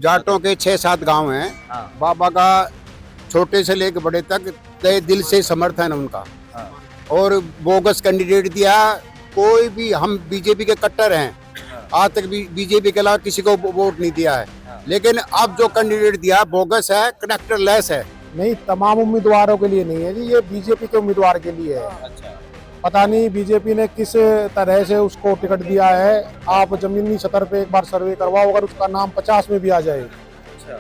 जाटों के 6-7 गांव हैं। हाँ। बाबा का छोटे से लेकर बड़े तक तय दिल से समर्थन है उनका। हाँ। और बोगस कैंडिडेट दिया कोई भी, हम बीजेपी के कट्टर हैं। आज तक भी बीजेपी के अलावा किसी को वोट नहीं दिया है। लेकिन अब जो कैंडिडेट दिया बोगस है, कनेक्टर लेस है। नहीं, तमाम उम्मीदवारों के लिए नहीं है जी, ये बीजेपी के उम्मीदवार के लिए है। अच्छा। पता नहीं बीजेपी ने किस तरह से उसको टिकट दिया है। आप जमीनी स्तर पे एक बार सर्वे करवाओ, अगर उसका नाम 50 में भी आ जाए। अच्छा।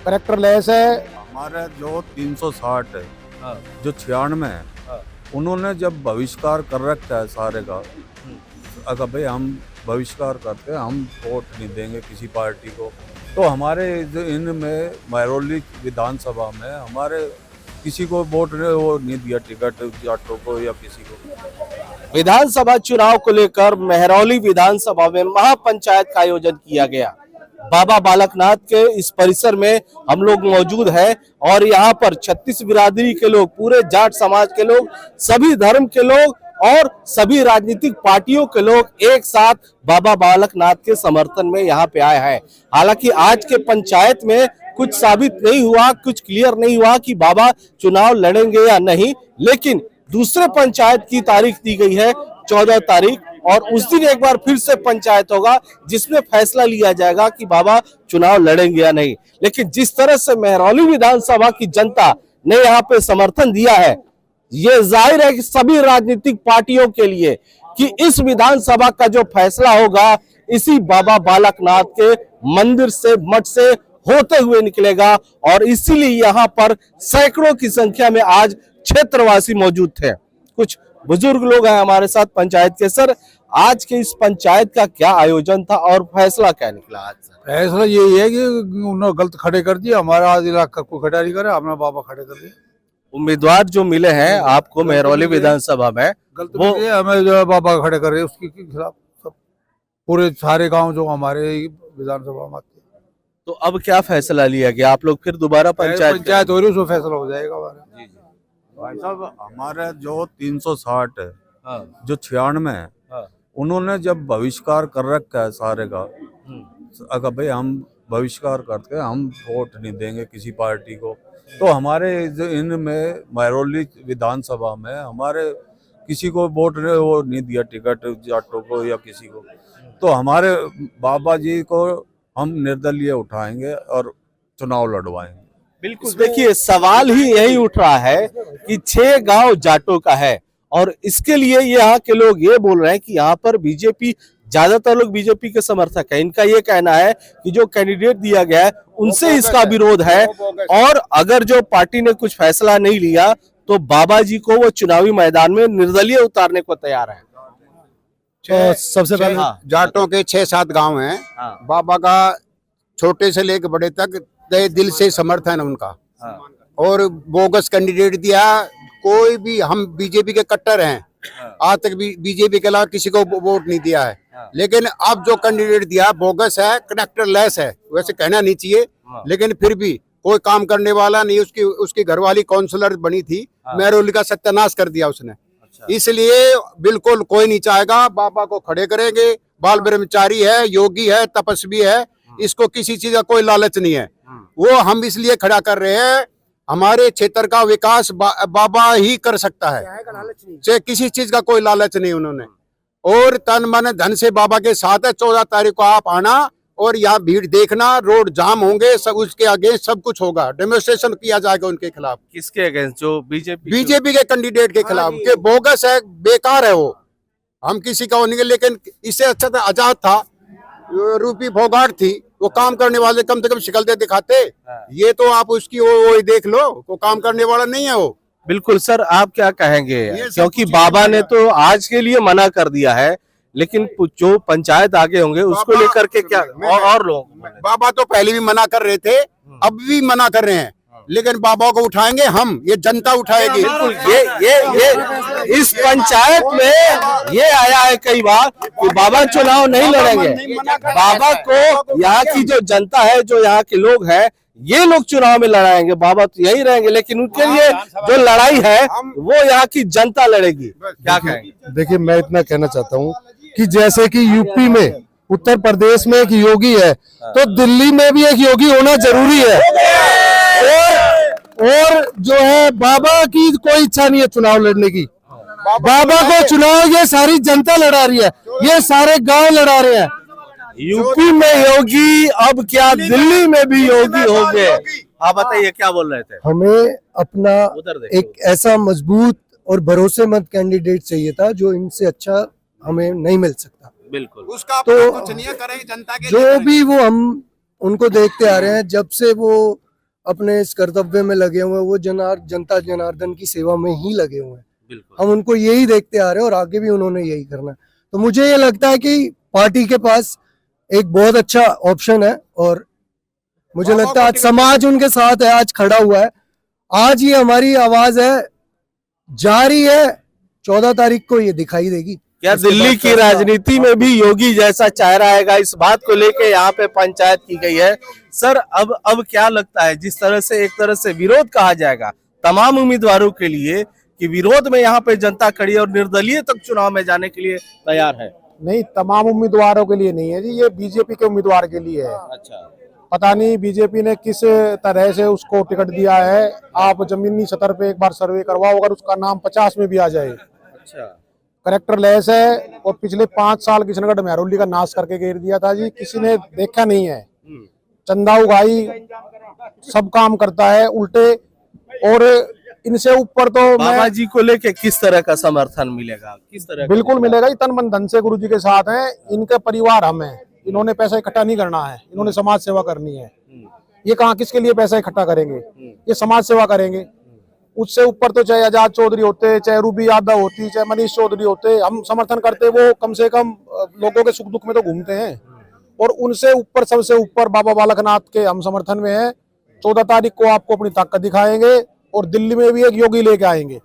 करेक्टर लेस है। हमारा जो 360 है, हाँ। जो 96 है, हाँ। उन्होंने जब बहिष्कार कर रखा है सारे का, अगर भाई हम बहिष्कार करते हैं, हम वोट नहीं देंगे किसी पार्टी को, तो हमारे इनमें महरौली विधानसभा में हमारे किसी को वोट वो नहीं दिया, टिकट जाटों को या किसी को। विधानसभा चुनाव को लेकर महरौली विधानसभा में महापंचायत का आयोजन किया गया। बाबा बालकनाथ के इस परिसर में हम लोग मौजूद हैं और यहाँ पर 36 बिरादरी के लोग, पूरे जाट समाज के लोग, सभी धर्म के लोग और सभी राजनीतिक पार्टियों के लोग एक साथ बाबा बालकनाथ के समर्थन में यहाँ पे आए हैं। हालांकि आज के पंचायत में कुछ साबित नहीं हुआ, कुछ क्लियर नहीं हुआ कि बाबा चुनाव लड़ेंगे या नहीं, लेकिन दूसरे पंचायत की तारीख दी गई है 14 तारीख, और उस दिन एक बार फिर से पंचायत होगा जिसमें फैसला लिया जाएगा कि बाबा चुनाव लड़ेंगे या नहीं। लेकिन जिस तरह से महरौली विधानसभा की जनता ने यहाँ पे समर्थन दिया है, ये जाहिर है कि सभी राजनीतिक पार्टियों के लिए कि इस विधानसभा का जो फैसला होगा इसी बाबा बालकनाथ के मंदिर से, मठ से होते हुए निकलेगा। और इसीलिए यहाँ पर सैकड़ों की संख्या में आज क्षेत्रवासी मौजूद थे। कुछ बुजुर्ग लोग हैं हमारे साथ पंचायत के। सर, आज के इस पंचायत का क्या आयोजन था और फैसला क्या निकला आज? फैसला यही है कि उन्होंने गलत खड़े कर दिया, हमारा आज इलाका को खड़ा नहीं करे, अपना बाबा खड़े कर दिए। उम्मीदवार जो मिले हैं आपको महरौली विधानसभा में, गलत वो हमें जो बाबा खड़े कर रहे हैं उसके खिलाफ सब पूरे सारे गांव जो हमारे विधानसभा में आते हैं। तो अब क्या फैसला लिया गया? आप लोग फिर दोबारा पंचायत हो रही है, उसमें फैसला हो जाएगा हमारा। भाई साहब, हमारा जो 360 है, हाँ। जो 96 है, हाँ। उन्होंने जब बहिष्कार कर रखा है सारे का, अगर भाई हम बहिष्कार करते हैं, हम वोट नहीं देंगे किसी पार्टी को, तो हमारे इनमें महरौली विधानसभा में हमारे किसी को वोट वो नहीं दिया, टिकट जाटों को या किसी को, तो हमारे बाबा जी को हम निर्दलीय उठाएंगे और चुनाव लड़वाएंगे। बिल्कुल। देखिए, सवाल ही यही उठ रहा है कि 6 गांव जाटों का है और इसके लिए यहाँ के लोग ये बोल रहे हैं कि यहाँ पर बीजेपी, ज्यादातर लोग बीजेपी के समर्थक है। इनका ये कहना है कि जो कैंडिडेट दिया गया है उनसे इसका विरोध है, और अगर जो पार्टी ने कुछ फैसला नहीं लिया तो बाबा जी को वो चुनावी मैदान में निर्दलीय उतारने को तैयार है। तो सबसे पहले जाटों के 6-7 गांव हैं। बाबा का छोटे से लेकर बड़े तक तय दिल से समर्थन है उनका। और बोगस कैंडिडेट दिया कोई भी, हम बीजेपी के कट्टर हैं। आज तक भी बीजेपी के अलावा किसी को वोट नहीं दिया है। लेकिन अब जो कैंडिडेट दिया बोगस है, कनेक्टर लेस है। वैसे कहना नहीं चाहिए, लेकिन फिर भी कोई काम करने वाला नहीं। उसकी घरवाली काउंसलर बनी थी, महरौली का सत्यानाश कर दिया उसने। इसलिए बिल्कुल कोई नहीं चाहेगा, बाबा को खड़े करेंगे। बाल ब्रह्मचारी है, योगी है, तपस्वी है, इसको किसी चीज का कोई लालच नहीं है। वो हम इसलिए खड़ा कर रहे हैं, हमारे क्षेत्र का विकास बाबा ही कर सकता है, चाहे किसी चीज का कोई लालच नहीं उन्होंने। और तन मन धन से बाबा के साथ है। 14 तारीख को आप आना और यहाँ भीड़ देखना, रोड जाम होंगे, सब उसके अगेंस्ट सब कुछ होगा, डेमोन्स्ट्रेशन किया जाएगा उनके खिलाफ। किसके अगेंस्ट? जो बीजेपी के कैंडिडेट के खिलाफ, के बोगस है, बेकार है वो। हम किसी का नहीं, लेकिन इससे अच्छा था आजाद था, रूपी फोगाट थी, वो काम करने वाले कम से कम शिकलते दिखाते। ये तो आप उसकी वो देख लो, वो काम करने वाला नहीं है वो। बिल्कुल। सर, आप क्या कहेंगे? क्योंकि बाबा ने तो आज के लिए मना कर दिया है, लेकिन जो पंचायत आगे होंगे उसको लेकर के क्या और लोग? बाबा तो पहले भी मना कर रहे थे, अब भी मना कर रहे हैं, लेकिन बाबा को उठाएंगे हम, ये जनता उठाएगी। बिल्कुल। ये इस पंचायत में ये आया है कई बार कि बाबा चुनाव नहीं लड़ेंगे। बाबा को यहाँ की जो जनता है, जो यहाँ के लोग हैं, ये लोग चुनाव में लड़ाएंगे, बाबा तो यही रहेंगे, लेकिन उनके लिए जो लड़ाई है वो यहाँ की जनता लड़ेगी। क्या कहेंगे? देखिए, मैं इतना कहना चाहता हूँ कि जैसे कि यूपी में उत्तर प्रदेश में एक योगी है तो दिल्ली में भी एक योगी होना जरूरी है। और जो है बाबा की कोई इच्छा नहीं है चुनाव लड़ने की। बाबा को चुनाव ये सारी जनता लड़ा रही है, ये सारे गांव लड़ा रहे हैं। यूपी में योगी, अब क्या दिल्ली में भी योगी हो गए? आप बताइए क्या बोल रहे थे? हमें अपना उधर देखो। एक ऐसा मजबूत और भरोसेमंद कैंडिडेट चाहिए था जो इनसे अच्छा हमें नहीं मिल सकता। बिल्कुल। उसका तो अपना कुछ नहीं है, करेंगे जनता के लिए जो करेंगे। भी वो हम उनको देखते आ रहे हैं जब से वो अपने इस कर्तव्य में लगे हुए हैं, वो जनता जनार्दन की सेवा में ही लगे हुए हैं। बिल्कुल। हम उनको यही देखते आ रहे हैं और आगे भी उन्होंने यही करना है। तो मुझे ये लगता है कि पार्टी के पास एक बहुत अच्छा ऑप्शन है और मुझे लगता है आज समाज उनके साथ है, आज खड़ा हुआ है। आज ये हमारी आवाज है, जारी है, 14 तारीख को ये दिखाई देगी। क्या उसके दिल्ली बाद की फैसला- राजनीति में भी योगी जैसा चेहरा आएगा? इस बात को लेके यहाँ पे पंचायत की गई है। सर अब क्या लगता है, जिस तरह से एक तरह से विरोध कहा जाएगा तमाम उम्मीदवारों के लिए कि विरोध में यहाँ पे जनता खड़ी है और निर्दलीय तक चुनाव में जाने के लिए तैयार है? नहीं, तमाम उम्मीदवारों के लिए नहीं है जी, ये बीजेपी के उम्मीदवार के लिए है। अच्छा। पता नहीं बीजेपी ने किस तरह से उसको टिकट दिया है। आप जमीनी सतह पे एक बार सर्वे करवाओ, अगर उसका नाम 50 में भी आ जाए। अच्छा। करेक्टर लेस है और पिछले 5 साल किशनगढ़ मेहरौली का नाश करके घेर दिया था जी, किसी ने देखा नहीं है। चंदा उगाई सब काम करता है उल्टे। और इनसे ऊपर तो बाबा जी को लेके किस तरह का समर्थन मिलेगा? किस तरह का? बिल्कुल मिलेगा ही, तन मन धन से गुरु जी के साथ हैं। इनका परिवार हम है, इन्होंने पैसा इकट्ठा नहीं करना है, इन्होंने समाज सेवा करनी है। ये कहाँ किसके लिए पैसा इकट्ठा करेंगे, ये समाज सेवा करेंगे। उससे ऊपर तो चाहे आजाद चौधरी होते, चाहे रूबी यादव होती, चाहे मनीष चौधरी होते, हम समर्थन करते। वो कम से कम लोगों के सुख दुख में तो घूमते हैं। और उनसे ऊपर, सबसे ऊपर बाबा बालकनाथ के हम समर्थन में है। 14 तारीख को आपको अपनी ताकत दिखाएंगे और दिल्ली में भी एक योगी लेके आएंगे।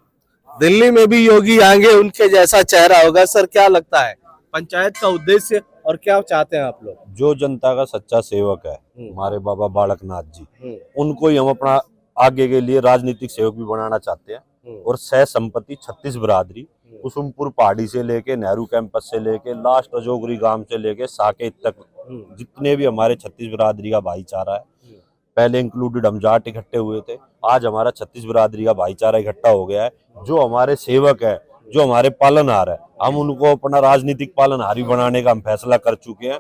दिल्ली में भी योगी आएंगे, उनके जैसा चेहरा होगा। सर क्या लगता है पंचायत का उद्देश्य और क्या चाहते हैं आप लोग? जो जनता का सच्चा सेवक है हमारे बाबा बालकनाथ जी, उनको ही हम अपना आगे के लिए राजनीतिक सेवक भी बनाना चाहते हैं। और सह संपत्ति 36 बिरादरी कुसुमपुर पहाड़ी से लेके नेहरू कैंपस से लेके लास्ट अजोगरी गांव से लेके साकेत तक जितने भी हमारे 36 बिरादरी का भाईचारा है, पहले इंक्लूडेड हम जाट इकट्ठे हुए थे, आज हमारा 36 बिरादरी का भाईचारा इकट्ठा हो गया है। जो हमारे सेवक है, जो हमारे पालनहार है, हम उनको अपना राजनीतिक पालनहार बनाने का हम फैसला कर चुके हैं।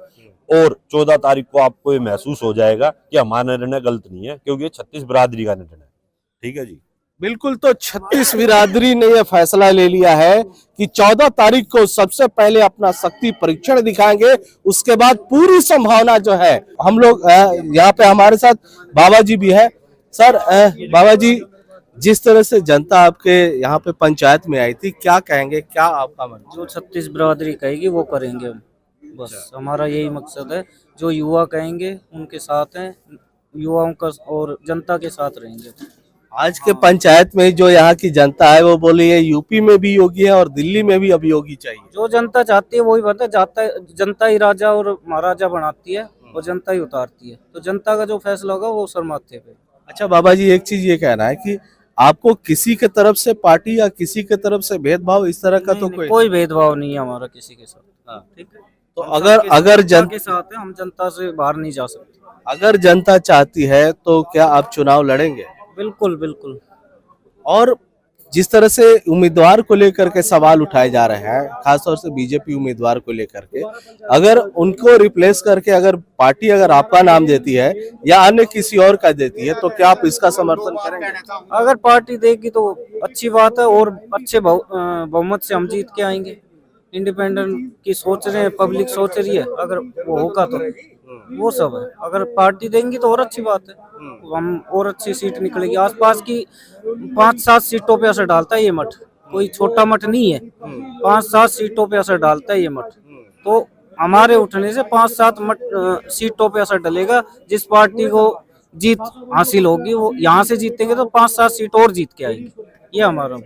और 14 तारीख को आपको ये महसूस हो जाएगा कि हमारा निर्णय गलत नहीं है, क्योंकि ये 36 बिरादरी का निर्णय है। ठीक है जी, बिल्कुल। तो 36 बिरादरी ने यह फैसला ले लिया है कि 14 तारीख को सबसे पहले अपना शक्ति परीक्षण दिखाएंगे, उसके बाद पूरी संभावना जो है हम लोग यहाँ पे हमारे साथ बाबा जी भी है। सर बाबा जी, जिस तरह से जनता आपके यहाँ पे पंचायत में आई थी, क्या कहेंगे, क्या आपका मन? जो 36 बिरादरी कहेगी वो करेंगे हम, बस हमारा यही मकसद है। जो युवा कहेंगे उनके साथ हैं, युवाओं का और जनता के साथ रहेंगे। आज के पंचायत में जो यहाँ की जनता है वो बोली है यूपी में भी योगी है और दिल्ली में भी अब योगी चाहिए। जो जनता चाहती है वही बनता जाता है। जनता ही राजा और महाराजा बनाती है और जनता ही उतारती है। तो जनता का जो फैसला होगा वो सर माथे पे। अच्छा बाबा जी, एक चीज ये कहना है कि आपको किसी के तरफ से पार्टी या किसी के तरफ से भेदभाव इस तरह का तो कोई भेदभाव नहीं है हमारा किसी के साथ। ठीक है, तो अगर जनता के साथ है, हम जनता से बाहर नहीं जा सकते। अगर जनता चाहती है तो क्या आप चुनाव लड़ेंगे? बिल्कुल बिल्कुल। और जिस तरह से उम्मीदवार को लेकर के सवाल उठाए जा रहे हैं, खासतौर से बीजेपी उम्मीदवार को लेकर के, अगर उनको रिप्लेस करके अगर पार्टी अगर आपका नाम देती है या अन्य किसी और का देती है तो क्या आप इसका समर्थन करेंगे? अगर पार्टी देगी तो अच्छी बात है और अच्छे बहुमत से हम जीत के आएंगे। इंडिपेंडेंट की सोच रहे हैं, पब्लिक सोच रही है, अगर वो होगा तो वो सब है। अगर पार्टी देंगी तो और अच्छी बात है, हम और अच्छी सीट निकलेगी। आसपास की 5-7 सीटों पे असर डालता है ये मठ, कोई छोटा मठ नहीं है। 5-7 सीटों पे असर डालता है ये मठ। तो हमारे उठने से 5-7 सीटों पे असर डलेगा। जिस पार्टी को जीत हासिल होगी वो यहाँ से जीतेंगे तो 5-7 सीट और जीत के आएंगे। ये हमारा।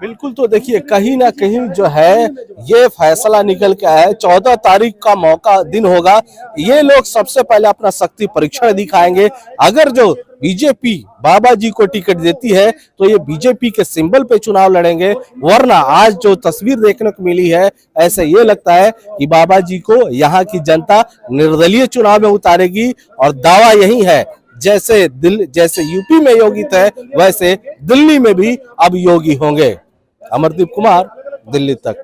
बिल्कुल। तो देखिए कहीं ना कहीं जो है ये फैसला निकल के आया है, 14 तारीख का मौका दिन होगा, ये लोग सबसे पहले अपना शक्ति परीक्षण दिखाएंगे। अगर जो बीजेपी बाबा जी को टिकट देती है तो ये बीजेपी के सिंबल पे चुनाव लड़ेंगे, वरना आज जो तस्वीर देखने को मिली है ऐसे ये लगता है कि बाबा जी को यहाँ की जनता निर्दलीय चुनाव में उतारेगी। और दावा यही है जैसे यूपी में योगी थे वैसे दिल्ली में भी अब योगी होंगे। अमरदीप कुमार, दिल्ली तक।